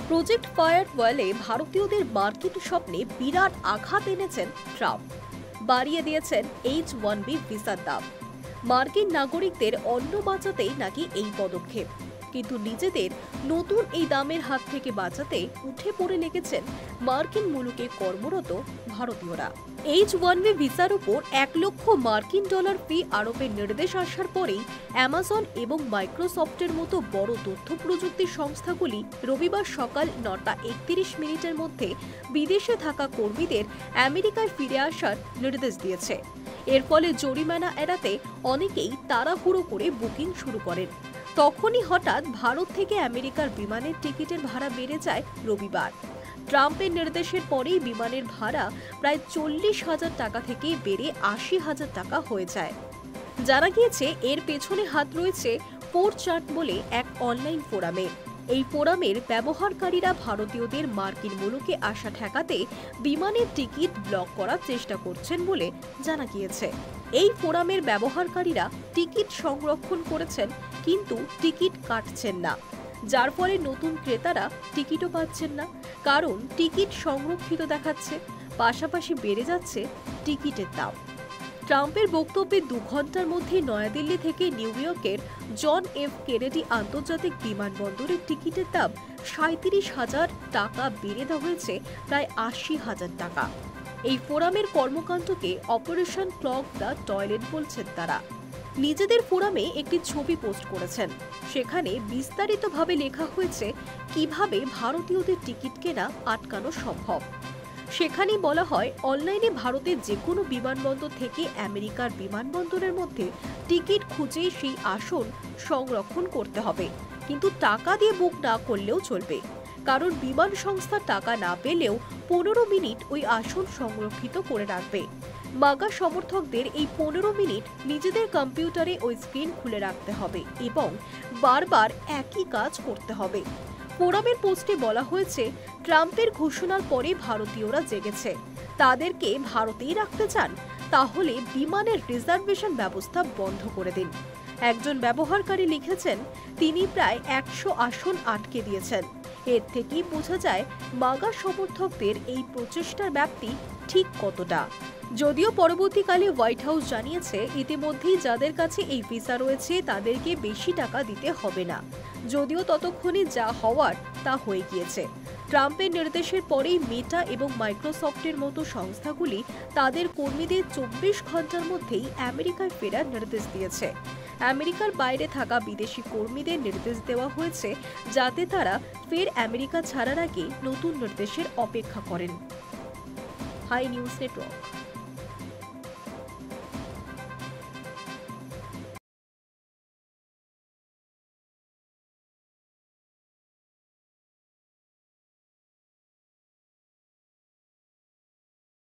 Project ফায়ারওয়ালে ভারতীয়দের মার্কিন স্বপ্নে বিরাট আঘাত এনেছেন ট্রাম্প। বাড়িয়ে দিয়েছেন H-1B ভিসার দাম। মার্কিন নাগরিকদের অন্ন বাঁচাতেই নাকি এই পদক্ষেপ, কিন্তু নিজেদের নতুন এই দামের হাত থেকে বাঁচাতে উঠে পড়ে লেগেছেন মার্কিন মুলুকে কর্মরত ভারতীয়রা। H-1B ভিসার উপর $1 লক্ষ মার্কিন ফি আরোপের নির্দেশ আসার পরেই অ্যামাজন এবং মাইক্রোসফটের মতো বড় তথ্য প্রযুক্তি সংস্থাগুলি রবিবার সকাল 9:31 মধ্যে বিদেশে থাকা কর্মীদের আমেরিকায় ফিরে আসার নির্দেশ দিয়েছে। এর ফলে জরিমানা এড়াতে অনেকেই তাড়াহুড়ো করে বুকিং শুরু করেন। তখনই হঠাৎ ভারত থেকে আমেরিকার বিমানের টিকিটের ভাড়া বেড়ে যায় রবিবার। ট্রাম্পের নির্দেশের পরেই বিমানের ভাড়া প্রায় 40,000 টাকা থেকে বেড়ে 80,000 টাকা হয়ে যায়। জানা গিয়েছে এর পেছনে হাত রয়েছে 4chan বলে এক অনলাইন ফোরামে। এই ফোরামের ব্যবহারকারীরা ভারতীয়দের মার্কিন মুলুকে আসা ঠেকাতে বিমানের টিকিট ব্লক করার চেষ্টা করছেন বলে জানা গিয়েছে। এই ফোরামের ব্যবহারকারীরা টিকিট সংরক্ষণ করেছেন কিন্তু টিকিট কাটছেন না, যার ফলে নতুন ক্রেতারা টিকিটও পাচ্ছেন না, কারণ টিকিট সংরক্ষিত দেখাচ্ছে। পাশাপাশি বেড়ে যাচ্ছে টিকিটের দাম। ট্রাম্পের বক্তব্যে 2 ঘন্টার মধ্যে নয়াদিল্লি থেকে নিউ ইয়র্কের জন এফ কেনেডি আন্তর্জাতিক বিমানবন্দরের টিকিটের দাম 37,000 টাকা বেড়ে দেওয়া হয়েছে প্রায় 80,000 টাকা। এই ফোরামের কর্মকাণ্ডকে অপারেশন ক্লগ দ্য টয়লেট বলছেন তারা। নিজেদের ফোরামে একটি ছবি পোস্ট করেছেন, সেখানে বিস্তারিতভাবে লেখা হয়েছে কিভাবে ভারতীয়দের টিকিট কেনা আটকানো সম্ভব। সেখানেই বলা হয়, অনলাইনে ভারতের যে কোনো বিমানবন্দর থেকে আমেরিকার বিমানবন্দরের মধ্যে টিকিট খুঁজে সেই আসন সংরক্ষণ করতে হবে, কিন্তু টাকা দিয়ে বুক না করলেও চলবে, কারণ বিমান সংস্থা টাকা না পেলেও 15 মিনিট ওই আসন সংরক্ষিত করে রাখবে। মাগা সমর্থকদের এই 15 মিনিট নিজেদের কম্পিউটারে ওই স্ক্রিন খুলে রাখতে হবে এবং বারবার একই কাজ করতে হবে। ফোরামের পোস্টে বলা হয়েছে, ট্রাম্পের ঘোষণার পরে ভারতীয়রা জেগেছে, তাদেরকে ভারতেই রাখতে চান, তাহলে বিমানের রিজার্ভেশন ব্যবস্থা বন্ধ করে দিন। একজন ব্যবহারকারী লিখেছেন, তিনি প্রায় 100 আসন আটকে দিয়েছেন। এর থেকেই বোঝা যায় মাগা সমর্থকদের এই প্রচেষ্টার ব্যাপ্তি ঠিক কতটা। যদিও পরবর্তীকালে হোয়াইট হাউস জানিয়েছে, ইতিমধ্যেই যাদের কাছে এই ভিসা রয়েছে তাদেরকে বেশি টাকা দিতে হবে না, যদিও ততক্ষণে যা হওয়ার তা হয়ে গিয়েছে। ট্রাম্পের নির্দেশের পরেই মেটা এবং মাইক্রোসফটের মতো সংস্থাগুলি তাদের কর্মীদের 24 ঘন্টার মধ্যেই আমেরিকায় ফেরার নির্দেশ দিয়েছে। আমেরিকার বাইরে থাকা বিদেশি কর্মীদের নির্দেশ দেওয়া হয়েছে যাতে তারা ফের আমেরিকা ছাড়ার আগে নতুন নির্দেশের অপেক্ষা করেন। Hi News network.